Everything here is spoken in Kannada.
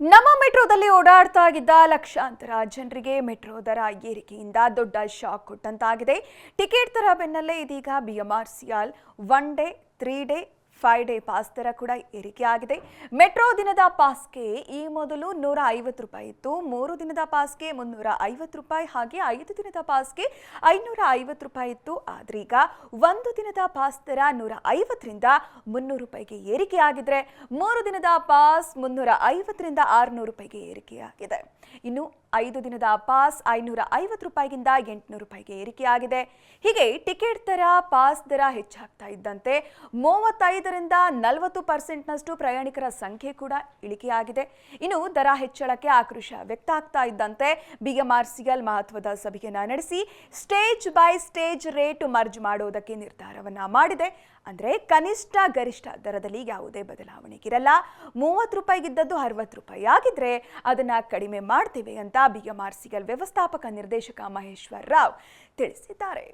ನಮ್ಮ ಮೆಟ್ರೋದಲ್ಲಿ ಓಡಾಡ್ತಾ ಇದ್ದ ಲಕ್ಷಾಂತರ ಜನರಿಗೆ ಮೆಟ್ರೋ ದರ ಏರಿಕೆಯಿಂದ ದೊಡ್ಡ ಶಾಕ್ ಕೊಟ್ಟಂತಾಗಿದೆ. ಟಿಕೆಟ್ ದರ ಬೆನ್ನಲ್ಲೇ ಇದೀಗ BMRCL 1 day 3 day 5 day pass ದರ ಕೂಡ ಏರಿಕೆಯಾಗಿದೆ. ಮೆಟ್ರೋ ದಿನದ ಪಾಸ್ಗೆ ಈ ಮೊದಲು 150 ರೂಪಾಯಿ ಇತ್ತು. 3 ದಿನದ ಪಾಸ್ಗೆ 350 ರೂಪಾಯಿ, ಹಾಗೆ 5 ದಿನದ ಪಾಸ್ಗೆ 550 ರೂಪಾಯಿ ಇತ್ತು. ಆದ್ರೀಗ 1 ದಿನದ ಪಾಸ್ ದರ 150 ರಿಂದ 300 ರೂಪಾಯಿಗೆ ಏರಿಕೆಯಾಗಿದ್ರೆ 3 ದಿನದ ಪಾಸ್ 350 ರಿಂದ 600 ರೂಪಾಯಿಗೆ ಏರಿಕೆಯಾಗಿದೆ. ಇನ್ನು 5 ದಿನದ ಪಾಸ್ 550 ರೂಪಾಯಿಗಿಂತ 800 ರೂಪಾಯಿಗೆ ಏರಿಕೆಯಾಗಿದೆ. ಹೀಗೆ ಟಿಕೆಟ್ ದರ, ಪಾಸ್ ದರ ಹೆಚ್ಚಾಗ್ತಾ ಇದ್ದಂತೆ 35 ರಿಂದ 40% ಪ್ರಯಾಣಿಕರ ಸಂಖ್ಯೆ ಕೂಡ ಇಳಿಕೆಯಾಗಿದೆ. ಇನ್ನು ದರ ಹೆಚ್ಚಳಕ್ಕೆ ಆಕ್ರೋಶ ವ್ಯಕ್ತ ಆಗ್ತಾ ಇದ್ದಂತೆ BMRCL ಮಹತ್ವದ ಸಭೆಯನ್ನ ನಡೆಸಿ stage by stage rate merge ಮಾಡೋದಕ್ಕೆ ನಿರ್ಧಾರವನ್ನ ಮಾಡಿದೆ. ಅಂದ್ರೆ ಕನಿಷ್ಠ ಗರಿಷ್ಠ ದರದಲ್ಲಿ ಯಾವುದೇ ಬದಲಾವಣೆಗಿರಲ್ಲ. 30 ರೂಪಾಯಿಗಿದ್ದದ್ದು 60 ರೂಪಾಯಿ ಆಗಿದ್ರೆ ಅದನ್ನ ಕಡಿಮೆ ಮಾಡ್ತೇವೆ ಅಂತ BMRCL ವ್ಯವಸ್ಥಾಪಕ ನಿರ್ದೇಶಕ ಮಹೇಶ್ವರ್ ರಾವ್ ತಿಳಿಸಿದ್ದಾರೆ.